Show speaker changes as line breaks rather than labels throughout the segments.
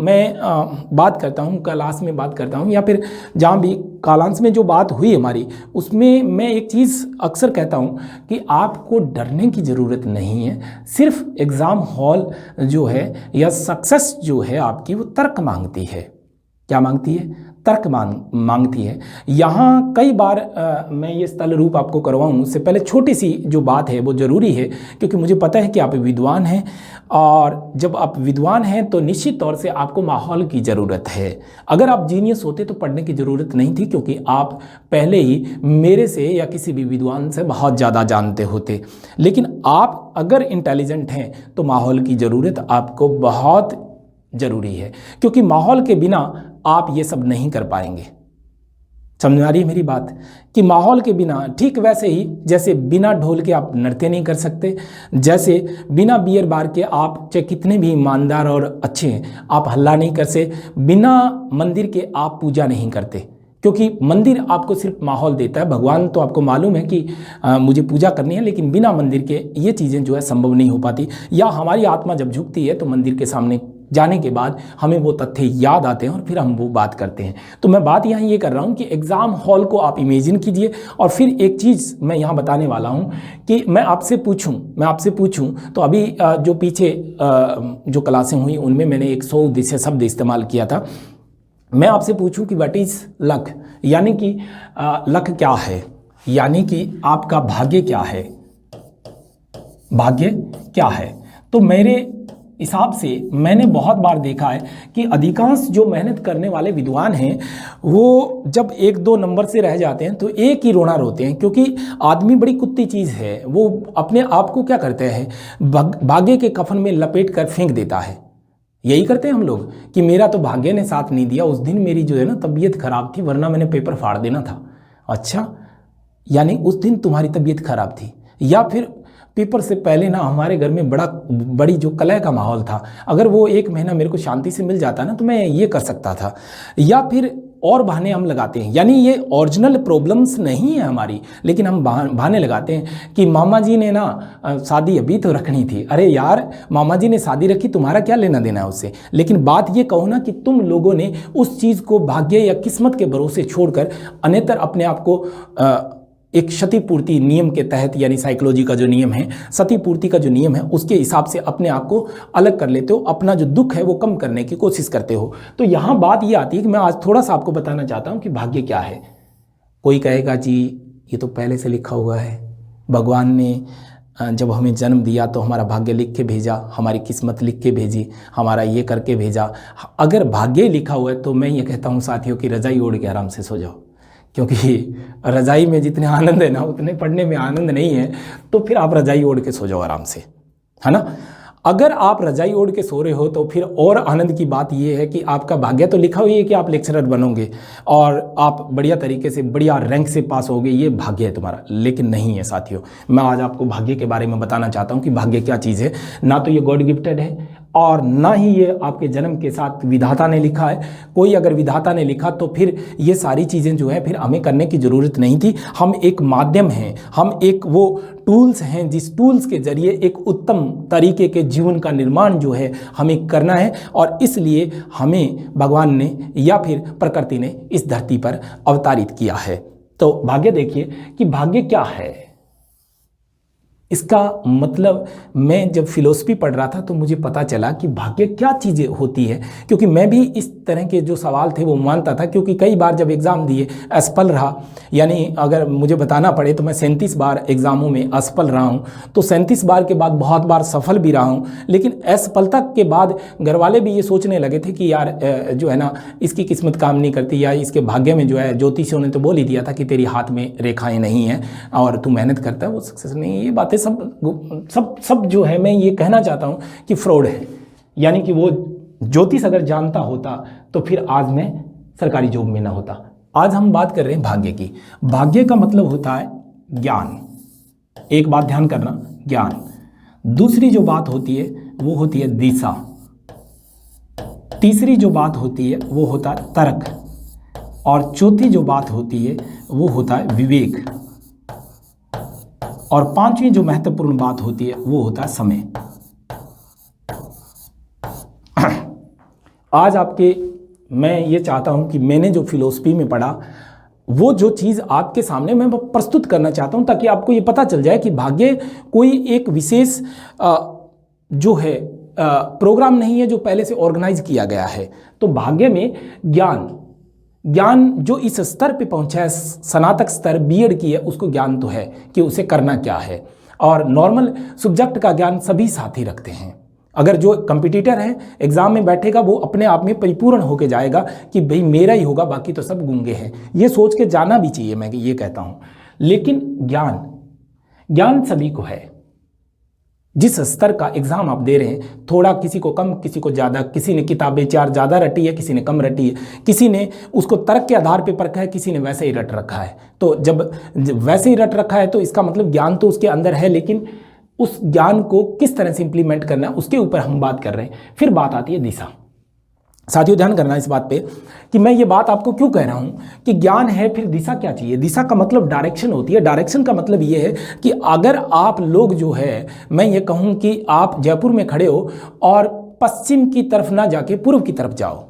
मैं बात करता हूँ, क्लास में बात करता हूँ, या फिर जहाँ भी कालांश में जो बात हुई हमारी, उसमें मैं एक चीज़ अक्सर कहता हूँ कि आपको डरने की ज़रूरत नहीं है। सिर्फ एग्ज़ाम हॉल जो है या सक्सेस जो है आपकी, वो तर्क मांगती है। क्या मांगती है? तर्क मांगती है। यहाँ कई बार मैं ये स्थल रूप आपको करवाऊँ उससे पहले छोटी सी जो बात है वो ज़रूरी है, क्योंकि मुझे पता है कि आप विद्वान हैं, और जब आप विद्वान हैं तो निश्चित तौर से आपको माहौल की ज़रूरत है। अगर आप जीनियस होते तो पढ़ने की ज़रूरत नहीं थी, क्योंकि आप पहले ही मेरे से या किसी भी विद्वान से बहुत ज़्यादा जानते होते। लेकिन आप अगर इंटेलिजेंट हैं तो माहौल की ज़रूरत आपको बहुत ज़रूरी है, क्योंकि माहौल के बिना आप ये सब नहीं कर पाएंगे। समझ में आ रही है मेरी बात? कि माहौल के बिना, ठीक वैसे ही जैसे बिना ढोल के आप नृत्य नहीं कर सकते, जैसे बिना बियर बार के आप चाहे कितने भी ईमानदार और अच्छे हैं, आप हल्ला नहीं कर सकते, बिना मंदिर के आप पूजा नहीं करते, क्योंकि मंदिर आपको सिर्फ माहौल देता है। भगवान तो आपको मालूम है कि मुझे पूजा करनी है, लेकिन बिना मंदिर के ये चीज़ें जो है संभव नहीं हो पाती। या हमारी आत्मा जब झुकती है तो मंदिर के सामने जाने के बाद हमें वो तथ्य याद आते हैं और फिर हम वो बात करते हैं। तो मैं बात यहाँ ये कर रहा हूँ कि एग्ज़ाम हॉल को आप इमेजिन कीजिए। और फिर एक चीज़ मैं यहाँ बताने वाला हूँ कि मैं आपसे पूछूँ तो अभी जो पीछे जो क्लासें हुई उनमें मैंने एक 100 उद्देश्य शब्द इस्तेमाल किया था। मैं आपसे पूछूं कि व्हाट इज़ लक, यानी कि लक क्या है, यानी कि आपका भाग्य क्या है, भाग्य क्या है। तो मेरे हिसाब से मैंने बहुत बार देखा है कि अधिकांश जो मेहनत करने वाले विद्वान हैं वो जब 1-2 नंबर से रह जाते हैं तो एक ही रोना रोते हैं, क्योंकि आदमी बड़ी कुत्ती चीज़ है। वो अपने आप को क्या करते हैं, भाग्य के कफन में लपेट कर फेंक देता है। यही करते हैं हम लोग कि मेरा तो भाग्य ने साथ नहीं दिया, उस दिन मेरी जो है ना तबीयत खराब थी, वरना मैंने पेपर फाड़ देना था। अच्छा, यानी उस दिन तुम्हारी तबीयत खराब थी। या फिर पेपर से पहले ना हमारे घर में बड़ी जो कलह का माहौल था, अगर वो 1 महीना मेरे को शांति से मिल जाता ना तो मैं ये कर सकता था। या फिर और बहाने हम लगाते हैं, यानी ये ओरिजिनल प्रॉब्लम्स नहीं है हमारी, लेकिन हम बहाने लगाते हैं कि मामा जी ने ना शादी अभी तो रखनी थी। अरे यार, मामा जी ने शादी रखी, तुम्हारा क्या लेना देना है उससे। लेकिन बात ये कहो ना कि तुम लोगों ने उस चीज़ को भाग्य या किस्मत के भरोसे छोड़कर अन्यतर अपने आप को एक क्षतिपूर्ति नियम के तहत, यानी साइकोलॉजी का जो नियम है, क्षतिपूर्ति का जो नियम है, उसके हिसाब से अपने आप को अलग कर लेते हो, अपना जो दुख है वो कम करने की कोशिश करते हो। तो यहाँ बात ये आती है कि मैं आज थोड़ा सा आपको बताना चाहता हूँ कि भाग्य क्या है। कोई कहेगा जी ये तो पहले से लिखा हुआ है, भगवान ने जब हमें जन्म दिया तो हमारा भाग्य लिख के भेजा, हमारी किस्मत लिख के भेजी, हमारा ये करके भेजा। अगर भाग्य लिखा हुआ है तो मैं ये कहता हूँ साथियों कि रजाई ओढ़ के आराम से सो जाओ, क्योंकि रजाई में जितने आनंद है ना उतने पढ़ने में आनंद नहीं है। तो फिर आप रजाई ओढ़ के सो जाओ आराम से, है ना। अगर आप रजाई ओढ़ के सो रहे हो तो फिर और आनंद की बात यह है कि आपका भाग्य तो लिखा हुई है कि आप लेक्चरर बनोगे और आप बढ़िया तरीके से बढ़िया रैंक से पास होगे, ये भाग्य है तुम्हारा। लेकिन नहीं है साथियों, मैं आज आपको भाग्य के बारे में बताना चाहता हूँ कि भाग्य क्या चीज़ है। ना तो ये गॉड गिफ्टेड है और ना ही ये आपके जन्म के साथ विधाता ने लिखा है। कोई अगर विधाता ने लिखा तो फिर ये सारी चीज़ें जो है फिर हमें करने की ज़रूरत नहीं थी। हम एक माध्यम हैं, हम एक वो टूल्स हैं जिस टूल्स के जरिए एक उत्तम तरीके के जीवन का निर्माण जो है हमें करना है। और इसलिए हमें भगवान ने या फिर प्रकृति ने इस धरती पर अवतारित किया है। तो भाग्य देखिए कि भाग्य क्या है। इसका मतलब मैं जब फिलोसफी पढ़ रहा था तो मुझे पता चला कि भाग्य क्या चीज़ें होती है, क्योंकि मैं भी इस तरह के जो सवाल थे वो मानता था। क्योंकि कई बार जब एग्ज़ाम दिए असफल रहा, यानी अगर मुझे बताना पड़े तो मैं 37 बार एग्ज़ामों में असफल रहा हूँ। तो 37 बार के बाद बहुत बार सफल भी रहा हूँ। लेकिन असफलता के बाद घर वाले भी ये सोचने लगे थे कि यार जो है ना इसकी किस्मत काम नहीं करती, या इसके भाग्य में जो है, ज्योतिषियों ने तो बोल ही दिया था कि तेरी हाथ में रेखाएँ नहीं हैं और तू मेहनत करता है वो सक्सेस नहीं है। ये बातें सब जो है मैं ये कहना चाहता हूँ कि फ्रॉड है। यानी कि वो ज्योतिष अगर जानता होता तो फिर आज मैं सरकारी जॉब में ना होता। आज हम बात कर रहे हैं भाग्य की। भाग्य का मतलब होता है ज्ञान। एक बात ध्यान करना, ज्ञान। दूसरी जो बात होती है वो होती है दिशा। तीसरी जो बात होती है वो होता है तर्क। और चौथी जो बात होती है वो होता है विवेक। और पांचवी जो महत्वपूर्ण बात होती है वो होता है समय। आज मैं ये चाहता हूँ कि मैंने जो फिलोसफी में पढ़ा वो जो चीज़ आपके सामने मैं प्रस्तुत करना चाहता हूँ, ताकि आपको ये पता चल जाए कि भाग्य कोई एक विशेष जो है प्रोग्राम नहीं है जो पहले से ऑर्गेनाइज किया गया है। तो भाग्य में ज्ञान जो इस स्तर पे पहुंचा है, स्नातक स्तर बीएड की है, उसको ज्ञान तो है कि उसे करना क्या है। और नॉर्मल सब्जेक्ट का ज्ञान सभी साथी रखते हैं। अगर जो कंपटीटर है एग्जाम में बैठेगा वो अपने आप में परिपूर्ण होकर जाएगा कि भाई मेरा ही होगा, बाकी तो सब गूंगे हैं। ये सोच के जाना भी चाहिए, मैं ये कहता हूँ। लेकिन ज्ञान सभी को है। जिस स्तर का एग्जाम आप दे रहे हैं, थोड़ा किसी को कम किसी को ज़्यादा, किसी ने किताबें 4 ज़्यादा रटी है, किसी ने कम रटी है, किसी ने उसको तर्क के आधार पर परखा है, किसी ने वैसे ही रट रखा है। तो जब वैसे ही रट रखा है तो इसका मतलब ज्ञान तो उसके अंदर है, लेकिन उस ज्ञान को किस तरह से इंप्लीमेंट करना है उसके ऊपर हम बात कर रहे हैं। फिर बात आती है दिशा। साथियों ध्यान करना इस बात पे कि मैं ये बात आपको क्यों कह रहा हूँ कि ज्ञान है, फिर दिशा क्या चाहिए। दिशा का मतलब डायरेक्शन होती है। डायरेक्शन का मतलब ये है कि अगर आप लोग जो है, मैं ये कहूँ कि आप जयपुर में खड़े हो और पश्चिम की तरफ ना जाके पूर्व की तरफ जाओ,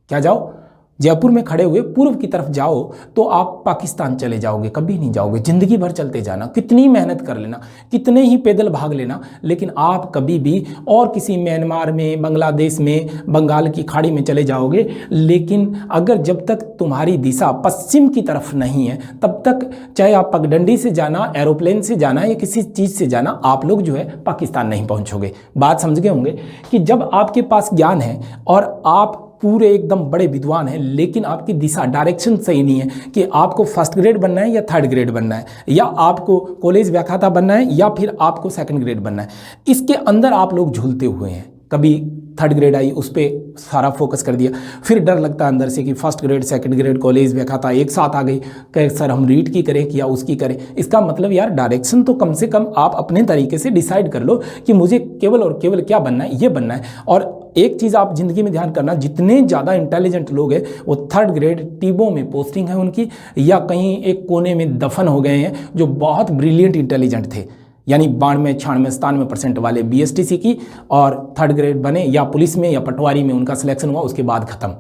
क्या जाओ, जयपुर में खड़े हुए पूर्व की तरफ जाओ तो आप पाकिस्तान चले जाओगे, कभी नहीं जाओगे। जिंदगी भर चलते जाना, कितनी मेहनत कर लेना, कितने ही पैदल भाग लेना, लेकिन आप कभी भी और किसी म्यांमार में, बांग्लादेश में, बंगाल की खाड़ी में चले जाओगे। लेकिन अगर जब तक तुम्हारी दिशा पश्चिम की तरफ नहीं है, तब तक चाहे आप पगडंडी से जाना, एरोप्लेन से जाना या किसी चीज़ से जाना, आप लोग जो है पाकिस्तान नहीं पहुँचोगे। बात समझ गए होंगे कि जब आपके पास ज्ञान है और आप पूरे एकदम बड़े विद्वान हैं, लेकिन आपकी दिशा डायरेक्शन सही नहीं है कि आपको फर्स्ट ग्रेड बनना है या थर्ड ग्रेड बनना है, या आपको कॉलेज व्याख्याता बनना है या फिर आपको सेकंड ग्रेड बनना है, इसके अंदर आप लोग झूलते हुए हैं। कभी थर्ड ग्रेड आई, उस पर सारा फोकस कर दिया, फिर डर लगता है अंदर से कि first grade, second grade, college व्याख्याता एक साथ आ गई, कहे सर हम रीट की करें कि या उसकी करें। इसका मतलब यार डायरेक्शन तो कम से कम आप अपने तरीके से डिसाइड कर लो कि मुझे केवल और केवल क्या बनना है, ये बनना है। और एक चीज़ आप जिंदगी में ध्यान करना, जितने ज़्यादा इंटेलिजेंट लोग हैं वो थर्ड ग्रेड टीबों में पोस्टिंग है उनकी, या कहीं एक कोने में दफन हो गए हैं जो बहुत ब्रिलियंट इंटेलिजेंट थे, यानी 92, 96, 97% वाले BSTC की, और थर्ड ग्रेड बने या पुलिस में या पटवारी में उनका सिलेक्शन हुआ, उसके बाद ख़त्म।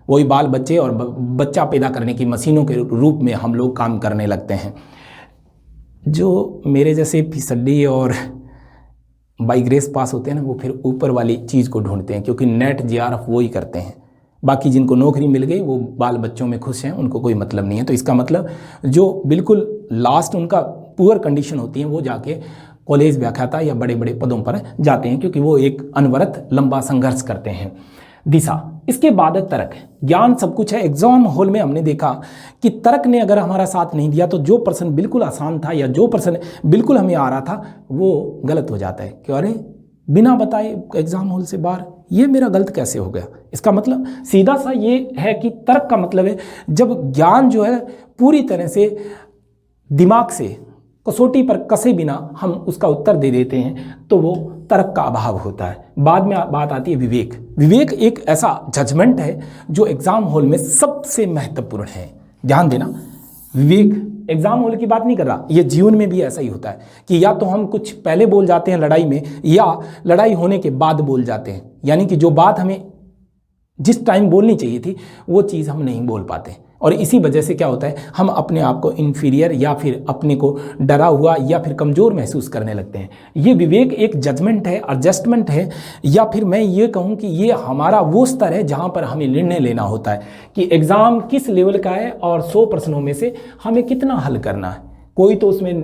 वही बाल बच्चे और बच्चा पैदा करने की मशीनों के रूप में हम लोग काम करने लगते हैं। जो मेरे जैसे फिसड्डी और बाई ग्रेस पास होते हैं ना, वो फिर ऊपर वाली चीज़ को ढूंढते हैं, क्योंकि नेट JRF वो ही करते हैं। बाकी जिनको नौकरी मिल गई वो बाल बच्चों में खुश हैं, उनको कोई मतलब नहीं है। तो इसका मतलब जो बिल्कुल लास्ट उनका पुअर कंडीशन होती है वो जाके कॉलेज व्याख्याता या बड़े बड़े पदों पर जाते हैं, क्योंकि वो एक अनवरत लंबा संघर्ष करते हैं। दिशा, इसके बाद है तर्क। ज्ञान सब कुछ है। एग्जाम हॉल में हमने देखा कि तर्क ने अगर हमारा साथ नहीं दिया तो जो प्रश्न बिल्कुल आसान था या जो प्रश्न बिल्कुल हमें आ रहा था वो गलत हो जाता है। क्यों? अरे बिना बताए एग्जाम हॉल से बाहर, ये मेरा गलत कैसे हो गया। इसका मतलब सीधा सा ये है कि तर्क का मतलब है जब ज्ञान जो है पूरी तरह से दिमाग से कसौटी पर कसे बिना हम उसका उत्तर दे देते हैं तो वो तर्क का अभाव होता है। बाद में बात आती है विवेक। विवेक एक ऐसा जजमेंट है जो एग्जाम हॉल में सबसे महत्वपूर्ण है। ध्यान देना, विवेक एग्जाम हॉल की बात नहीं कर रहा, ये जीवन में भी ऐसा ही होता है कि या तो हम कुछ पहले बोल जाते हैं लड़ाई में, या लड़ाई होने के बाद बोल जाते हैं। यानी कि जो बात हमें जिस टाइम बोलनी चाहिए थी वो चीज़ हम नहीं बोल पाते, और इसी वजह से क्या होता है, हम अपने आप को इन्फीरियर या फिर अपने को डरा हुआ या फिर कमज़ोर महसूस करने लगते हैं। ये विवेक एक जजमेंट है, एडजस्टमेंट है, या फिर मैं ये कहूँ कि ये हमारा वो स्तर है जहाँ पर हमें निर्णय लेना होता है कि एग्ज़ाम किस लेवल का है और 100 प्रश्नों में से हमें कितना हल करना है। कोई तो उसमें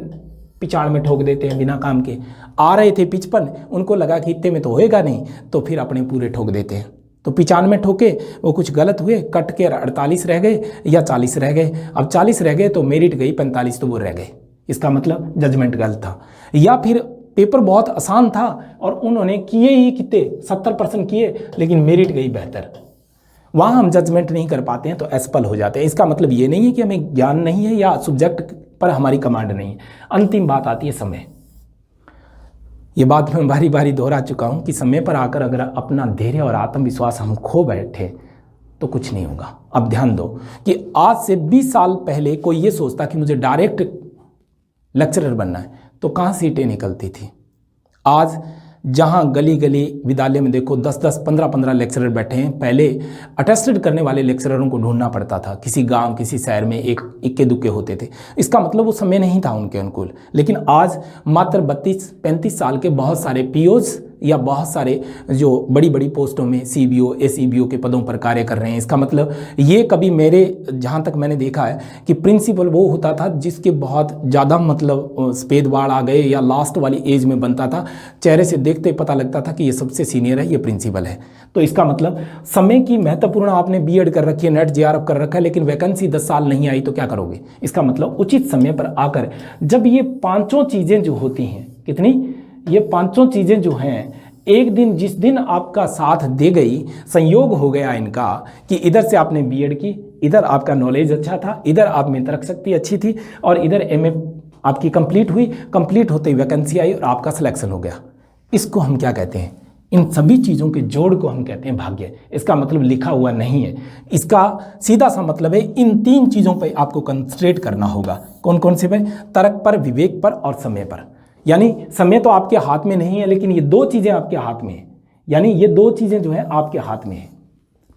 पिछाड़ में ठोक देते हैं बिना काम के, आ रहे थे 55, उनको लगा कि इतने में तो होएगा नहीं, तो फिर अपने पूरे ठोक देते हैं। तो 95 ठोके, वो कुछ गलत हुए, कट के 48 रह गए या 40 रह गए। अब 40 रह गए तो मेरिट गई, 45 तो वो रह गए। इसका मतलब जजमेंट गलत था। या फिर पेपर बहुत आसान था और उन्होंने किए ही कितने 70% किए, लेकिन मेरिट गई बेहतर। वहाँ हम जजमेंट नहीं कर पाते हैं तो असफल हो जाते हैं। इसका मतलब ये नहीं है कि हमें ज्ञान नहीं है या सब्जेक्ट पर हमारी कमांड नहीं है। अंतिम बात आती है समय। ये बात मैं बारी बारी दोहरा चुका हूँ कि समय पर आकर अगर अपना धैर्य और आत्मविश्वास हम खो बैठे तो कुछ नहीं होगा। अब ध्यान दो कि आज से 20 साल पहले कोई ये सोचता कि मुझे डायरेक्ट लेक्चरर बनना है तो कहाँ सीटें निकलती थी। आज जहाँ गली गली विद्यालय में देखो 10-10, 15-15 लेक्चरर बैठे हैं। पहले अटेस्टेड करने वाले लेक्चररों को ढूंढना पड़ता था, किसी गांव किसी शहर में एक इक्के दुक्के होते थे। इसका मतलब वो समय नहीं था उनके अनुकूल। लेकिन आज मात्र 32-35 साल के बहुत सारे पीओज या बहुत सारे जो बड़ी बड़ी पोस्टों में सीबीओ एसईबीओ के पदों पर कार्य कर रहे हैं। इसका मतलब ये कभी मेरे जहाँ तक मैंने देखा है कि प्रिंसिपल वो होता था जिसके बहुत ज़्यादा मतलब सफ़ेद बाल आ गए या लास्ट वाली एज में बनता था, चेहरे से देखते ही पता लगता था कि ये सबसे सीनियर है, ये प्रिंसिपल है। तो इसका मतलब समय की महत्वपूर्ण, आपने बीएड कर रखी है, नेट जेआरएफ कर रखा है, लेकिन वैकेंसी 10 साल नहीं आई तो क्या करोगे? इसका मतलब उचित समय पर आकर जब ये पाँचों चीज़ें जो होती हैं, कितनी, ये पांचों चीज़ें जो हैं एक दिन, जिस दिन आपका साथ दे गई, संयोग हो गया इनका कि इधर से आपने बीएड की, इधर आपका नॉलेज अच्छा था, इधर आप में तर्क शक्ति अच्छी थी और इधर एमए आपकी कंप्लीट हुई, कंप्लीट होते ही वैकेंसी आई और आपका सिलेक्शन हो गया। इसको हम क्या कहते हैं? इन सभी चीज़ों के जोड़ को हम कहते हैं भाग्य। इसका मतलब लिखा हुआ नहीं है, इसका सीधा सा मतलब है इन 3 चीज़ों पर आपको कंसंट्रेट करना होगा। कौन कौन से पर? तर्क पर, विवेक पर और समय पर। यानी समय तो आपके हाथ में नहीं है, लेकिन ये 2 चीज़ें आपके हाथ में हैं। यानी ये 2 चीज़ें जो है आपके हाथ में है,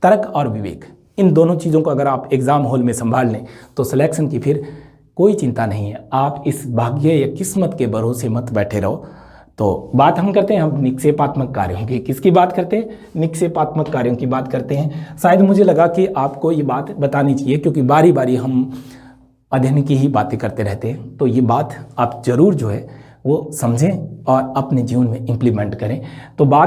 तर्क और विवेक। इन दोनों चीज़ों को अगर आप एग्ज़ाम हॉल में संभाल लें तो सिलेक्शन की फिर कोई चिंता नहीं है। आप इस भाग्य या किस्मत के भरोसे मत बैठे रहो। तो बात हम करते हैं, हम निक्षेपात्मक कार्यों की। किसकी बात करते हैं? निक्षेपात्मक कार्यों की बात करते हैं। शायद मुझे लगा कि आपको ये बात बतानी चाहिए, क्योंकि बारी बारी हम अध्ययन की ही बातें करते रहते हैं। तो ये बात आप ज़रूर जो है वो समझें और अपने जीवन में इम्प्लीमेंट करें। तो बात